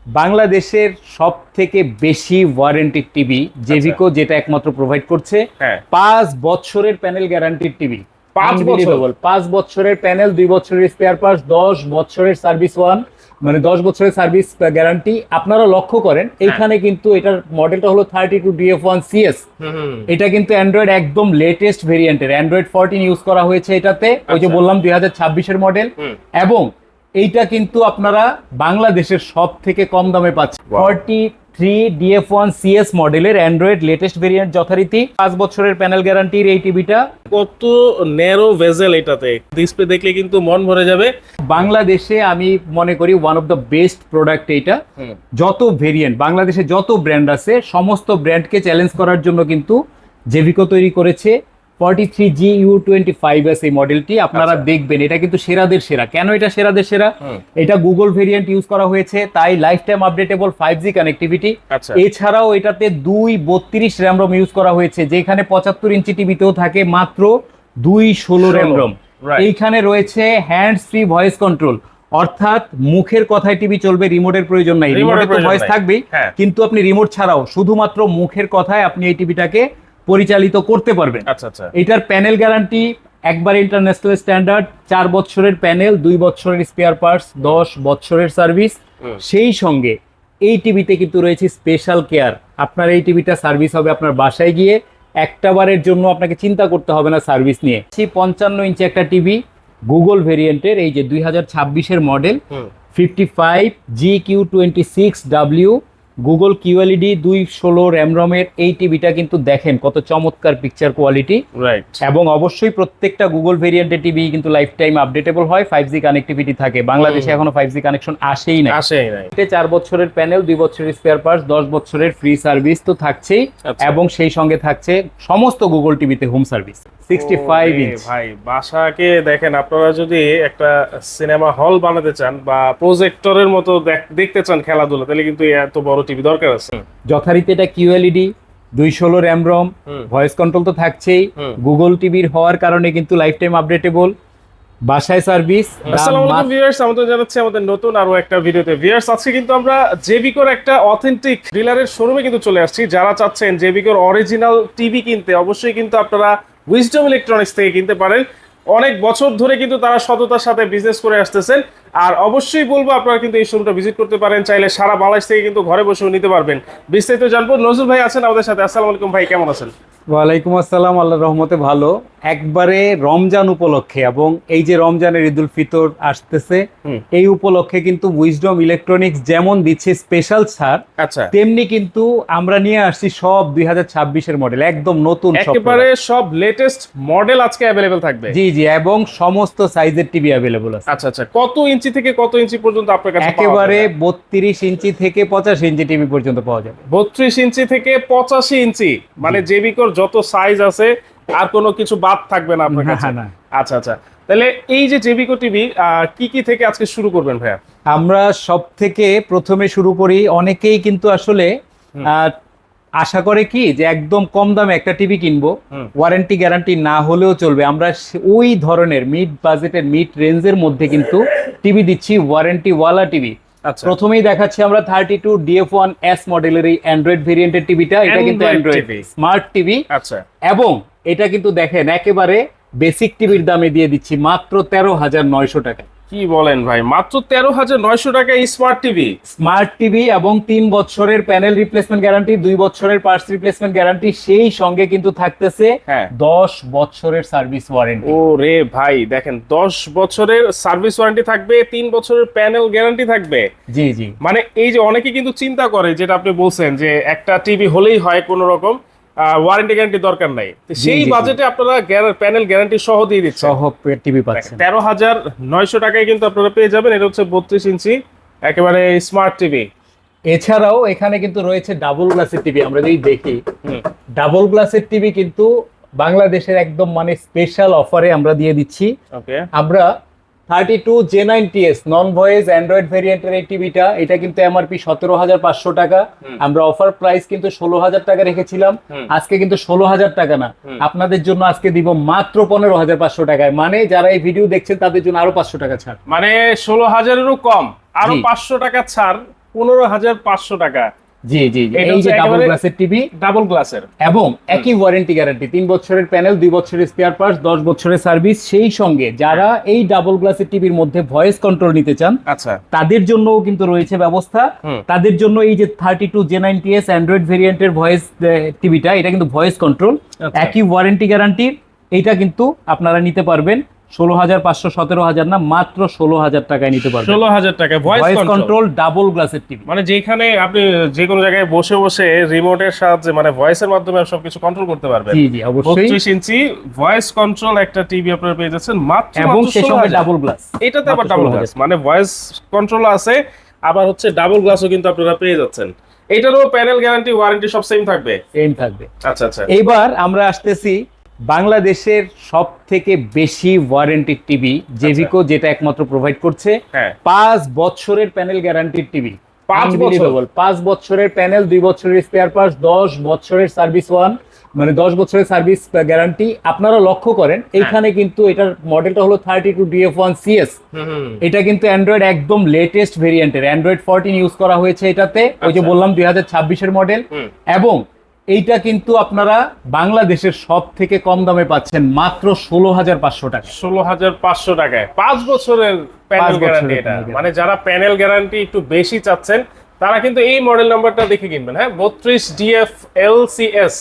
বাংলাদেশের সব থেকে বেশি ওয়ারেন্টি টিভি জেভিকো, যেটা একমাত্র প্রোভাইড করছে। 5 বছরের প্যানেল গ্যারান্টির টিভি। 5 বছরের প্যানেল, 2 বছরের স্পেয়ার পার্টস, 10 বছরের সার্ভিস ওয়ান, মানে 10 বছরের সার্ভিস গ্যারান্টি। আপনারা লক্ষ্য করেন এইখানে কিন্তু এটার মডেলটা হলো 32DF1CS। এটা কিন্তু অ্যান্ড্রয়েড একদম লেটেস্ট ভেরিয়েন্টের অ্যান্ড্রয়েড 14 ইউজ করা হয়েছে এটাতে। ওই যে বললাম 2026-এর মডেল। এবং এইটা কিন্তু আপনারা বাংলাদেশের সব থেকে কম দামে পাচ্ছেন। 43DF1CS মডেলের অ্যান্ড্রয়েড লেটেস্ট ভেরিয়েন্ট, যথারীতি 5 বছরের প্যানেল গ্যারান্টির এই টিভিটা। কত ন্যারো ভেজেল, এটাতে ডিসপ্লে দেখলে কিন্তু মন ভরে যাবে। বাংলাদেশে আমি মনে করি one of the best product এইটা। যত ভেরিয়েন্ট বাংলাদেশে যত ব্র্যান্ড আছে, সমস্ত ব্র্যান্ডকে চ্যালেঞ্জ করার জন্য কিন্তু জেভিকো তৈরি করেছে 43GU25S এই মডেলটি। আপনারা দেখবেন এটা কিন্তু সেরাদের সেরা। কেন এটা সেরাদের সেরা? এটা গুগল ভেরিয়েন্ট ইউজ করা হয়েছে, তাই life time updatable 5G connectivity. এছাড়াও এটাতে 232 র্যাম রম ইউজ করা হয়েছে, যেখানে 75 ইঞ্চি টিভিতেও থাকে মাত্র 216 র্যাম রম। এইখানে রয়েছে হ্যান্ডস ফ্রি ভয়েস কন্ট্রোল, অর্থাৎ মুখের কথায় টিভি চলবে, রিমোটের প্রয়োজন নাই। রিমোটে তো ভয়েস থাকবেই, কিন্তু আপনি রিমোট ছাড়াও শুধুমাত্র মুখের কথায় আপনি এই টিভিটাকে পরিচালিত করতে পারবেন। এটার প্যানেল গ্যারান্টি একবার ইন্টারন্যাশনাল স্ট্যান্ডার্ড, 4 বছরের প্যানেল, 2 বছরের স্পেয়ার পার্টস, 10 বছরের সার্ভিস। সেই সঙ্গে এই টিভিতে কিন্তু রয়েছে স্পেশাল কেয়ার। আপনার এই টিভিটা সার্ভিস হবে আপনার বাসায় গিয়ে, একটা বারের জন্য আপনাকে চিন্তা করতে হবে না সার্ভিস নিয়ে। 55 ইঞ্চি একটা টিভি, গুগল ভেরিয়েন্টের, এই যে 2026-এর model, 55GQ26W Google QLED 216 RAM রমের এই টিভিটা কিন্তু দেখেন কত চমৎকার পিকচার কোয়ালিটি। এবং অবশ্যই প্রত্যেকটা গুগল ভেরিয়েন্টের টিভি কিন্তু লাইফ টাইম আপডেটেবল হয়, 5G কানেক্টিভিটি থাকে। বাংলাদেশে এখনো 5G কানেকশন আসেই না। 4 বছরের প্যানেল, 2 বছরের স্পেয়ার পার্টস, 10 বছরের ফ্রি সার্ভিস তো থাকছেই। এবং সেই সঙ্গে থাকছে সমস্ত গুগল টিভিতে হোম সার্ভিস। 65 ইঞ্চ। ভাই বাসাকে দেখেন, আপনারা যদি একটা সিনেমা হল বানাতে চান বা প্রজেক্টরের মতো দেখতে চান খেলাধুলা, তাহলে কিন্তু এত বড় টিভি দরকার আছে। যথারীতি এটা QLED, 216 RAM ROM, voice control তো থাকছেই। গুগল টিভির হওয়ার কারণে কিন্তু লাইফ টাইম আপডেটেবল, বাসায় সার্ভিস। আসসালামু আলাইকুম ভিউয়ার্স, আমাদের জানাচ্ছি আমাদের নতুন আরো একটা ভিডিওতে। ভিউয়ার্স, আজকে কিন্তু আমরা জেভিকোর একটা অথেন্টিক ডিলারের শোরুমে কিন্তু চলে আসছি। যারা চাচ্ছেন জেভিকোর অরিজিনাল টিভি কিনতে, অবশ্যই কিন্তু আপনারা উইজডম ইলেকট্রনিক্স থেকে কিনতে পারেন। অনেক বছর ধরে কিন্তু তারা সততার সাথে বিজনেস করে আসতেছেন। আর অবশ্যই বলবো আপনারা কিন্তু এই শোরুমটা ভিজিট করতে পারেন, চাইলে সারা বাংলাদেশ থেকে কিন্তু ঘরে বসেও নিতে পারবেন। বিস্তারিত জানবো, নজরুল ভাই আছেন আমাদের সাথে। আসসালামু আলাইকুম ভাই, কেমন আছেন? ওয়ালাইকুম আসসালাম, আল্লাহর রহমতে ভালো। একবারে রমজান উপলক্ষে এবং এই যে রমজানের ঈদুল ফিতর আসতেছে, এই উপলক্ষে কিন্তু উইজডম ইলেকট্রনিক্স যেমন দিচ্ছে স্পেশাল ছাড়, তেমনি কিন্তু আমরা নিয়ে আসছি সব 2026-এর মডেল, একদম নতুন, একেবারে সব লেটেস্ট মডেল আজকে अवेलेबल থাকবে। জি জি, এবং সমস্ত সাইজের টিভি अवेलेबल আছে। আচ্ছা আচ্ছা, কত ইঞ্চি থেকে কত ইঞ্চি পর্যন্ত আপনার কাছে? একেবারে 32 ইঞ্চি থেকে 85 ইঞ্চি টিভি পর্যন্ত পাওয়া যাবে। 32 ইঞ্চি থেকে 85 ইঞ্চি, মানে জেভিকোর যত সাইজ আছে আর কোনো কিছু বাদ থাকবে না আপনার কাছে? আচ্ছা আচ্ছা, তাহলে এই যে জেভিকো টিভি কি কি থেকে আজকে শুরু করবেন ভাইয়া? আমরা সব থেকে প্রথমে শুরু করি, অনেকেই কিন্তু আসলে আশা করে কি যে একদম কম দামে একটা টিভি কিনবো, ওয়ারেন্টি গ্যারান্টি না হলেও চলবে। আমরা ওই ধরনের মিড বাজেটের, মিড রেঞ্জের মধ্যে কিন্তু টিভি দিচ্ছি, ওয়ারেন্টি ওয়ালা টিভি। প্রথমেই দেখাচ্ছি আমরা 32DF1S মডেলের এই অ্যান্ড্রয়েড ভেরিয়েন্টের টিভিটা। এটা কিন্তু অ্যান্ড্রয়েড স্মার্ট টিভি। এবং এটা কিন্তু দেখেন একেবারে বেসিক টিভির দামে দিয়ে দিচ্ছি মাত্র 13,900 টাকা। কি বলেন ভাই, মাত্র 13,900 টাকা স্মার্ট টিভি? স্মার্ট টিভি এবং 3 বছরের প্যানেল রিপ্লেসমেন্ট গ্যারান্টি, 2 বছরের পার্টস রিপ্লেসমেন্ট গ্যারান্টি, সেই সঙ্গে কিন্তু থাকতেছে 10 বছরের সার্ভিস ওয়ারেন্টি। ও রে ভাই, দেখেন 10 বছরের সার্ভিস ওয়ারেন্টি থাকবে, 3 বছরের প্যানেল গ্যারান্টি থাকবে। জি জি, মানে এই যে অনেকে কিন্তু চিন্তা করে, যেটা আপনি বলছেন যে একটা টিভি হলেই হয়, কোনো রকম ওয়ারেন্টি গ্যারান্টি দরকার নাই, সেই বাজেটে আপনারা প্যানেল গ্যারান্টি সহ দিয়ে দিচ্ছেন, সহ টিভি পাচ্ছেন। 13,900 টাকায় কিন্তু আপনারা পেয়ে যাবেন। এটা হচ্ছে 32 ইঞ্চি একেবারে স্মার্ট টিভি। এছাড়াও এখানে কিন্তু রয়েছে ডাবল গ্লাসের টিভি। আমরা যদি দেখি, ডাবল গ্লাসের টিভি কিন্তু বাংলাদেশের একদম মানে স্পেশাল অফারে আমরা দিয়ে দিচ্ছি। আমরা 32J9TS নন ভয়েস অ্যান্ড্রয়েড ভেরিয়েন্টের এই টিভিটা, এটা কিন্তু এমআরপি 17,500 টাকা। আমরা অফার প্রাইস কিন্তু 16,000 টাকা রেখেছিলাম, আজকে কিন্তু 16,000 টাকা না, আপনাদের জন্য আজকে দিব মাত্র 15,500 টাকায়। মানে যারা এই ভিডিও দেখছেন তাদের জন্য আরো 500 টাকা ছাড়, মানে 16,000-এরও কম, আরো 500 টাকা ছাড় 15,500 টাকা। জি জি জি, এটা এই হচ্ছে যে ডাবল একেবারে গ্লাসের টিভি ডাবল গ্লাসের। এবং একই ওয়ারেন্টি গ্যারান্টি, 3 বছরের প্যানেল, 2 বছরের স্পেয়ার পার্টস, 10 বছরের সার্ভিস। সেই সঙ্গে যারা এই ডাবল গ্লাসের টিভির মধ্যে ভয়েস কন্ট্রোল নিতে চান আচ্ছা, তাদের জন্যও কিন্তু রয়েছে ব্যবস্থা। তাদের জন্য এই যে 32J90S অ্যান্ড্রয়েড ভেরিয়েন্টের ভয়েস টিভিটা, এটা কিন্তু ভয়েস কন্ট্রোল, আচ্ছা। একই ওয়ারেন্টি গ্যারান্টির। এইটা কিন্তু আপনারা নিতে পারবেন 16,500, 17,000 না, মাত্র 16,000 টাকায় নিতে পারবেন। 16,000 টাকা voice voice control. Control double গ্লাসের টিভি, মানে যেখানে আপনি যে কোনো জায়গায় বসে বসে রিমোটের সাহায্যে মানে ভয়েসের মাধ্যমে সবকিছু কন্ট্রোল করতে পারবেন। জি জি অবশ্যই। 32 ইঞ্চি ভয়েস কন্ট্রোল একটা টিভি আপনারা পেয়ে যাচ্ছেন মাত্র এবং সেই সঙ্গে 16,000 ডাবল গ্লাস। এটাতে আবার ডাবল গ্লাস, মানে ভয়েস কন্ট্রোল আছে, আবার হচ্ছে ডাবল গ্লাসও কিন্তু আপনারা পেয়ে যাচ্ছেন। এটারও প্যানেল গ্যারান্টি ওয়ারেন্টি সব সেম থাকবে। সেম থাকবে। আচ্ছা আচ্ছা। এইবার আমরা আসতেছি বাংলাদেশের সব থেকে বেশি ওয়ারেন্টি টিভি জেভিকো, যেটা একমাত্র প্রোভাইড করছে। হ্যাঁ। 5 বছরের প্যানেল গ্যারান্টির টিভি। 5 বছর? 5 বছরের প্যানেল, 2 বছরের স্পেয়ার পার্টস, 10 বছরের সার্ভিস ওয়ান, মানে 10 বছরের সার্ভিস গ্যারান্টি। আপনারা লক্ষ্য করেন এইখানে কিন্তু এটার মডেলটা হলো 32DF1CS। এটা কিন্তু অ্যান্ড্রয়েড একদম লেটেস্ট ভেরিয়েন্টের, অ্যান্ড্রয়েড 14 ইউজ করা হয়েছে এটাতে। ওই যে বললাম 2026-এর মডেল। এবং এইটা কিন্তু আপনারা বাংলাদেশের সব থেকে কম দামে পাচ্ছেন মাত্র 16,500 টাকা। 16,500 টাকায় 5 বছরের প্যানেল গ্যারান্টি। এটা মানে যারা প্যানেল গ্যারান্টি একটু বেশি চাচ্ছেন তারা কিন্তু এই মডেল নাম্বারটা দেখে কিনবেন। হ্যাঁ, 32DF1CS,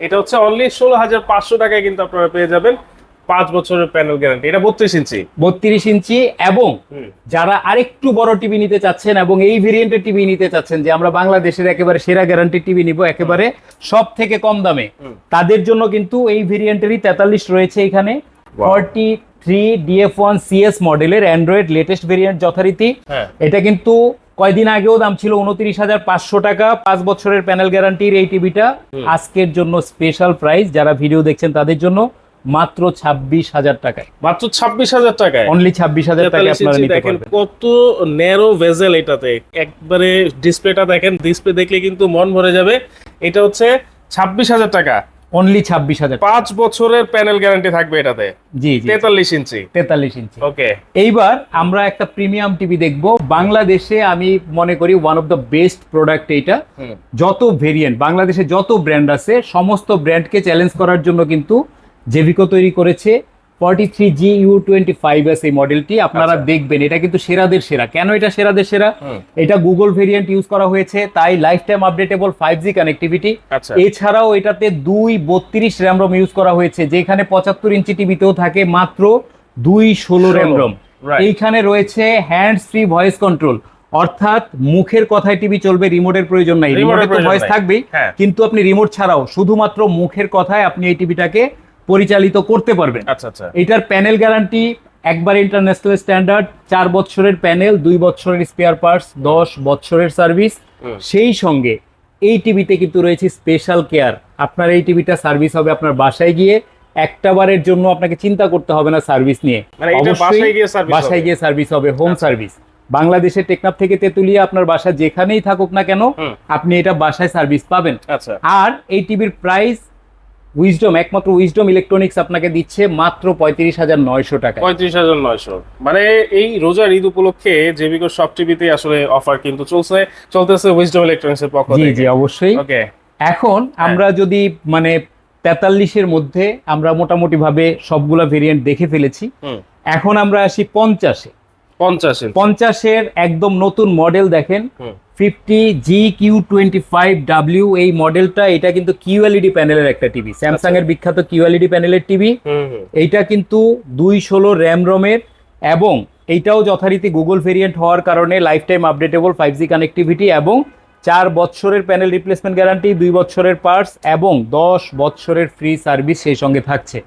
এটা হচ্ছে অনলি 16,500 টাকায় কিন্তু আপনারা পেয়ে যাবেন 5 বছরের প্যানেল গ্যারান্টি। এটা 32 ইঞ্চি। 32 ইঞ্চি। এবং যারা আরেকটু বড় টিভি নিতে চাচ্ছেন এবং এই ভেরিয়েন্টের টিভি নিতে চাচ্ছেন যে আমরা বাংলাদেশের একেবারে সেরা গ্যারান্টি টিভি নিব একেবারে সব থেকে কম দামে, তাদের জন্য কিন্তু এই ভেরিয়েন্টেরই 43 রয়েছে এখানে। 43DF1CS মডেলের অ্যান্ড্রয়েড লেটেস্ট ভেরিয়েন্ট যথারীতি। এটা কিন্তু কয়দিন আগেও দাম ছিল 29,500 টাকা, 5 বছরের প্যানেল গ্যারান্টির এই টিভিটা আজকের জন্য স্পেশাল প্রাইস, যারা ভিডিও দেখছেন তাদের জন্য মাত্র 26,000 টাকায়। মাত্র 26,000 টাকায়, অনলি 26,000 টাকায় আপনারা নিতে দেখেন পারবেন। কত ন্যারো ভেজেল এটাতে। একবারে ডিসপ্লেটা দেখেন, ডিসপ্লে দেখলে কিন্তু মন ভরে যাবে। এটা হচ্ছে 26,000 টাকা, অনলি 26,000। 5 বছরের প্যানেল গ্যারান্টি থাকবে এটাতে। জি জি, 43 ইঞ্চি। 43 ইঞ্চি। ওকে, এইবার আমরা একটা প্রিমিয়াম টিভি দেখব বাংলাদেশে। আমি মনে করি one of the best product এইটা। যত ভেরিয়েন্ট বাংলাদেশে যত ব্র্যান্ড আছে সমস্ত ব্র্যান্ডকে চ্যালেঞ্জ করার জন্য কিন্তু জেভিকো তৈরি করেছে 43GU25S এই মডেলটি। আপনারা দেখবেন এটা কিন্তু সেরাদের সেরা। কেন এটা সেরাদের সেরা? এটা গুগল ভেরিয়েন্ট ইউজ করা হয়েছে, তাই life time updatable 5G connectivity. এছাড়াও এটাতে 232 র্যাম রম ইউজ করা হয়েছে, যেখানে 75 ইঞ্চি টিভিতেও থাকে মাত্র 216 র্যাম রম। এইখানে রয়েছে হ্যান্ডস ফ্রি ভয়েস কন্ট্রোল, অর্থাৎ মুখের কথায় টিভি চলবে, রিমোটের প্রয়োজন নাই। রিমোটে তো ভয়েস থাকবেই, কিন্তু আপনি রিমোট ছাড়াও শুধুমাত্র মুখের কথায় আপনি এই টিভিটাকে পরিচালিত করতে পারবেন। আচ্ছা আচ্ছা। এটার প্যানেল গ্যারান্টি একবার ইন্টারন্যাশনাল স্ট্যান্ডার্ড, 4 বছরের প্যানেল, 2 বছরের স্পেয়ার পার্টস, 10 বছরের সার্ভিস। সেই সঙ্গে এই টিভিতে কিন্তু রয়েছে স্পেশাল কেয়ার। আপনার এই টিভিটা সার্ভিস হবে আপনার বাসায় গিয়ে, একটা বারের জন্য আপনাকে চিন্তা করতে হবে না সার্ভিস নিয়ে। বাসায় গিয়ে সার্ভিস হবে, হোম সার্ভিস। বাংলাদেশের টেকনাফ থেকে তেতুলিয়া আপনার বাসা যেখানেই থাকুক না কেন আপনি এটা বাসায় সার্ভিস পাবেন। আর এই টিভির প্রাইস উইজডম, একমাত্র উইজডম ইলেকট্রনিক্স আপনাকে দিচ্ছে মাত্র 35,900 টাকা। 35,900। মানে এই রোজার ঈদ উপলক্ষে জেভিকো সব টিভিতে আসলে অফার কিন্তু চলতেছে উইজডম ইলেকট্রনিক্স এর পক্ষ থেকে। জি জি অবশ্যই। ওকে, এখন আমরা যদি মানে 43-এর মধ্যে আমরা মোটামুটি ভাবে সবগুলা ভেরিয়েন্ট দেখে ফেলেছি। এখন আমরা আসি 50-এ। 50-এর একদম নতুন মডেল দেখেন, 50GQ25W এই মডেলটা। এটা কিন্তু QLED প্যানেলের একটা টিভি, স্যামসাং এর বিখ্যাত QLED প্যানেলের টিভি। এইটা কিন্তু 216 র্যাম রমের, এবং এইটাও যথারীতি গুগল ভেরিয়েন্ট হওয়ার কারণে life time updatable 5G connectivity এবং 4 বছরের প্যানেল রিপ্লেসমেন্ট গ্যারান্টি, 2 বছরের পার্টস এবং 10 বছরের ফ্রি সার্ভিস সেই সঙ্গে থাকছে।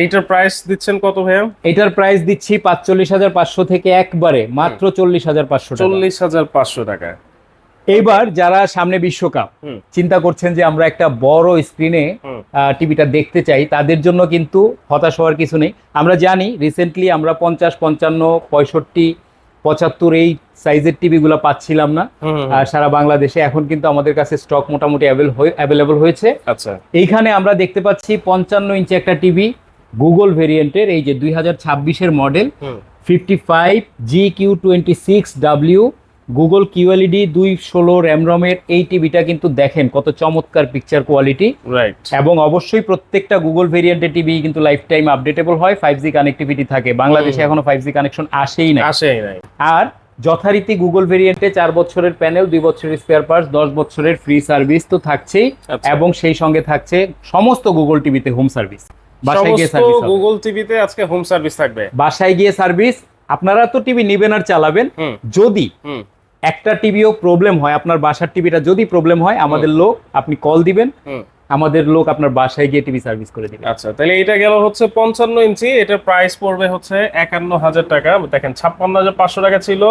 এইটার প্রাইস দিচ্ছেন কত ভাইয়া? এটার প্রাইস দিচ্ছি 45,500 থেকে একবারে মাত্র 40,500 টাকা। 40,500 টাকা। এইবার যারা সামনে বিশ্বকাপ চিন্তা করছেন যে আমরা একটা বড় স্ক্রিনে টিভিটা দেখতে চাই, তাদের জন্য কিন্তু হতাশ হওয়ার কিছু নেই। আমরা জানি রিসেন্টলি আমরা 50, 55, 65, 75 এই সাইজের টিভিগুলো পাচ্ছিলাম না সারা বাংলাদেশে। এখন কিন্তু আমাদের কাছে স্টক মোটামুটি অ্যাভেলেবল হয়েছে। আচ্ছা, এইখানে আমরা দেখতে পাচ্ছি 55 ইঞ্চি একটা টিভি গুগল ভেরিয়েন্টের, এই যে 2026-এর model 55GQ26W। Google QLED 216 RAM রমের এই টিভিটা কিন্তু দেখেন কত চমৎকার পিকচার কোয়ালিটি, রাইট। এবং অবশ্যই প্রত্যেকটা গুগল ভেরিয়েন্টের টিভি কিন্তু লাইফ টাইম আপডেটেবল হয়, 5G কানেক্টিভিটি থাকে। বাংলাদেশে এখনো 5G কানেকশন আসেই না। আর যথারীতি গুগল ভেরিয়েন্টে 4 বছরের প্যানেল, 2 বছরের স্পেয়ার পার্টস, 10 বছরের ফ্রি সার্ভিস তো থাকছেই, এবং সেই সঙ্গে থাকছে সমস্ত গুগল টিভিতে হোম সার্ভিস। বাসায় গিয়ে সার্ভিস, গুগল টিভিতে আজকে হোম সার্ভিস থাকবে, বাসায় গিয়ে সার্ভিস। আপনারা তো টিভি নেবেন আর চালাবেন, যদি একটা টিভিও প্রবলেম হয়, আপনার বাসার টিভিটা যদি প্রবলেম হয়, আমাদের লোক, আপনি কল দিবেন, আমাদের লোক আপনার বাসায় গিয়ে টিভি সার্ভিস করে দিবে। আচ্ছা, তাহলে এটা গেল হচ্ছে 55 ইঞ্চি, এটার প্রাইস পড়বে হচ্ছে 51,000 টাকা। দেখেন 56,500 টাকা ছিল,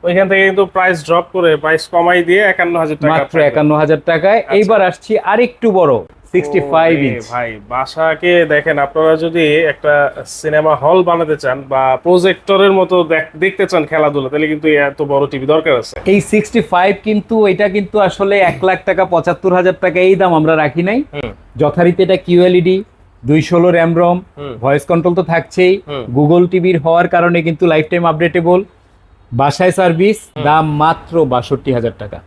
ওইখান থেকে কিন্তু প্রাইস ড্রপ করে প্রাইস কমাই দিয়ে 51,000 টাকা, মাত্র 51,000 টাকায়। এইবার আসছি আরেকটু বড় 65 ইঞ্চ। ভাই বাসাকে দেখেন, আপনারা যদি একটা সিনেমা হল বানাতে চান বা প্রজেক্টরের মতো দেখতে চান খেলাধুলা, তাহলে কিন্তু এত বড় টিভি দরকার আছে। এই 65 কিন্তু এটা কিন্তু আসলে 1,00,000 টাকা, 75,000 টাকা এই দাম আমরা রাখি নাই। যথারীতি এটা QLED, 216 RAM ROM, voice control তো থাকছেই, গুগল টিভির হওয়ার কারণে কিন্তু লাইফ টাইম আপডেটেবল, বাসায় সার্ভিস, দাম মাত্র 62,000 টাকা।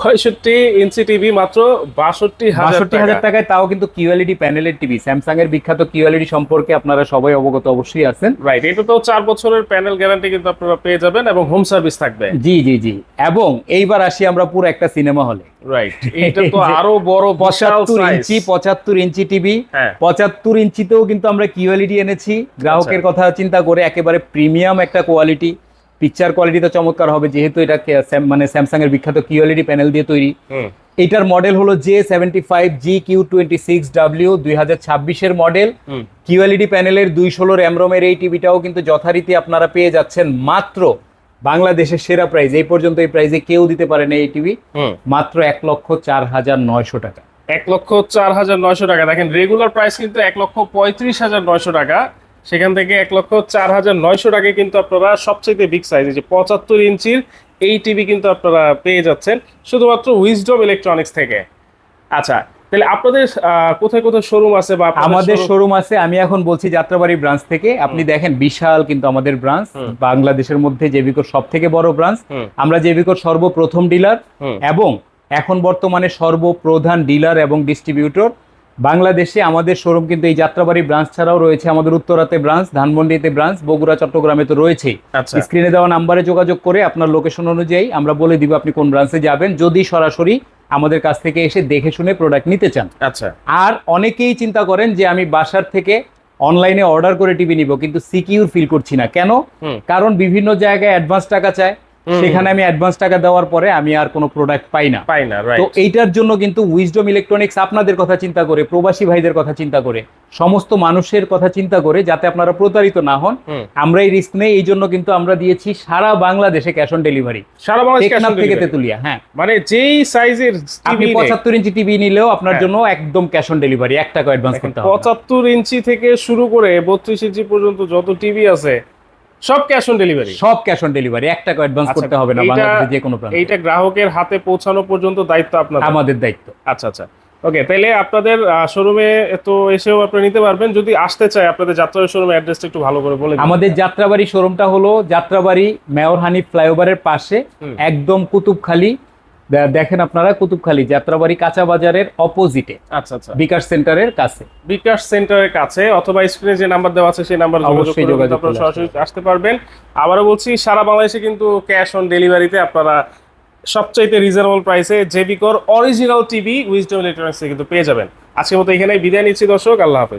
65 ইঞ্চি টিভি মাত্র 62,000 টাকায়, তাও কিন্তু কিউএলইডি প্যানেলের টিভি। স্যামসাং এর বিখ্যাত কিউএলইডি সম্পর্কে আপনারা সবাই অবগত অবশ্যই আছেন, রাইট। এটা তো 4 বছরের প্যানেল গ্যারান্টি কিন্তু আপনারা পেয়ে যাবেন, এবং হোম সার্ভিস থাকবে। জি জি জি। এবং এইবার আসি আমরা পুরো একটা সিনেমা হলে, রাইট। এটা তো আরো বড়, 75 ইঞ্চি টিভি। 75 ইঞ্চিতেও কিন্তু আমরা কিউএলইডি এনেছি, গ্রাহকের কথা চিন্তা করে। একেবারে প্রিমিয়াম একটা কোয়ালিটি, পিকচার কোয়ালিটি তো চমৎকার হবে, যেহেতু এটা মানে স্যামসাং এর বিখ্যাত কিউএলইডি প্যানেল দিয়ে তৈরি। এটার মডেল হলো J75GQ26W, 2026 এর মডেল। কিউএলইডি প্যানেলের 216 র্যাম রমের এই টিভিটাও কিন্তু যথারীতি আপনারা পেয়ে যাচ্ছেন মাত্র বাংলাদেশের সেরা প্রাইস। এই পর্যন্ত এই প্রাইসে কেউ দিতে পারে না এই টিভি, মাত্র 1,04,900 টাকা। 1,04,900 টাকা। দেখেন রেগুলার প্রাইস কিন্তু 1,35,900 টাকা, সেখান থেকে 1,04,900 টাকায় কিন্তু আপনারা সবচেয়ে বিগ সাইজ, যে 75 ইঞ্চির এই টিভি কিন্তু আপনারা পেয়ে যাচ্ছেন শুধুমাত্র উইজডম ইলেকট্রনিক্স থেকে। আচ্ছা, তাহলে আপনাদের কোথায় কোথায় শোরুম আছে? বা আমাদের শোরুম আছে, আমি এখন বলছি যাত্রাবাড়ি ব্রাঞ্চ থেকে। আপনি দেখেন বিশাল কিন্তু আমাদের ব্রাঞ্চ, বাংলাদেশের মধ্যে জেবিকোর সব থেকে বড় ব্রাঞ্চ। আমরা জেবিকোর সর্বপ্রথম ডিলার, এবং এখন বর্তমানে সর্বপ্রধান ডিলার এবং ডিস্ট্রিবিউটর বাংলাদেশে। আমাদের শোরুম কিন্তু এই যাত্রাবাড়ি ব্রাঞ্চ ছাড়াও রয়েছে আমাদের উত্তরাতে ব্রাঞ্চ, ধানমন্ডিতে ব্রাঞ্চ, বগুড়া, চট্টগ্রামে তো রয়েছেই। স্ক্রিনে দেওয়া নাম্বারে যোগাযোগ করে আপনার লোকেশন অনুযায়ী আমরা বলে দিব আপনি কোন ব্রাঞ্চে যাবেন, যদি সরাসরি আমাদের কাছ থেকে এসে দেখে শুনে প্রোডাক্ট নিতে চান। আচ্ছা। আর অনেকেই চিন্তা করেন যে আমি বাসার থেকে অনলাইনে অর্ডার করে টিভি নিব, কিন্তু সিকিউর ফিল করছি না। কেন? কারণ বিভিন্ন জায়গায় অ্যাডভান্স টাকা চায়, সেখানে আমি অ্যাডভান্স টাকা দেওয়ার পরে আমি আর কোনো প্রোডাক্ট পাই না। তো এইটার জন্য কিন্তু উইজডম ইলেকট্রনিক্স আপনাদের কথা চিন্তা করে, প্রবাসী ভাইদের কথা চিন্তা করে, সমস্ত মানুষের কথা চিন্তা করে, যাতে আপনারা প্রতারিত না হন, আমরা এই রিস্ক নেই। এই জন্য কিন্তু আমরা দিয়েছি সারা বাংলাদেশে ক্যাশ অন ডেলিভারি, সারা বাংলাদেশে ক্যাশ অন থেকে তেতুলিয়া। হ্যাঁ, মানে যেই সাইজের আপনি 75 ইঞ্চি টিভি নিলেও আপনার জন্য একদম ক্যাশ অন ডেলিভারি, 1 টাকা অ্যাডভান্স করতে হবে। 75 ইঞ্চি থেকে শুরু করে 32 ইঞ্চি পর্যন্ত যত টিভি আছে সব ক্যাশ অন ডেলিভারি, সব ক্যাশ অন ডেলিভারি, 1 টাকা অ্যাডভান্স করতে হবে না বাংলাদেশে যে কোনো প্রান্তে। এইটা গ্রাহকের হাতে পৌঁছানো পর্যন্ত দায়িত্ব আপনাদের, আমাদের দায়িত্ব। আচ্ছা আচ্ছা, ওকে। তাহলে আপনাদের শোরুমে তো এসেও আপনারা নিতে পারবেন। যদি আসতে চায় আপনাদের যাত্রাবাড়ি শোরুমের অ্যাড্রেসটা একটু ভালো করে বলে দিন। আমাদের যাত্রাবাড়ি শোরুমটা হলো যাত্রাবাড়ি মেয়র হানিফ ফ্লাইওভারের পাশে, একদম কুতুবখালী। দেখেন আপনারা কুতুবখালী যাত্রাবাড়ি কাঁচা বাজারের অপোজিটে, আচ্ছা আচ্ছা, বিকাশ সেন্টারের কাছে, বিকাশ সেন্টারের কাছে, অথবা স্ক্রিনে যে নাম্বার দেওয়া আছে সেই নাম্বারে যোগাযোগ করে আপনারা সরাসরি আসতে পারবেন। আবারও বলছি, সারা বাংলাদেশে কিন্তু ক্যাশ অন ডেলিভারিতে আপনারা সবচাইতে রিজনেবল প্রাইসে জেবিকোর অরিজিনাল টিভি উইজডম ইলেকট্রনিক্স কিন্তু পেয়ে যাবেন। আজকের মতো এখানেই বিদায় নিচ্ছি দর্শক, আল্লাহ হাফেজ।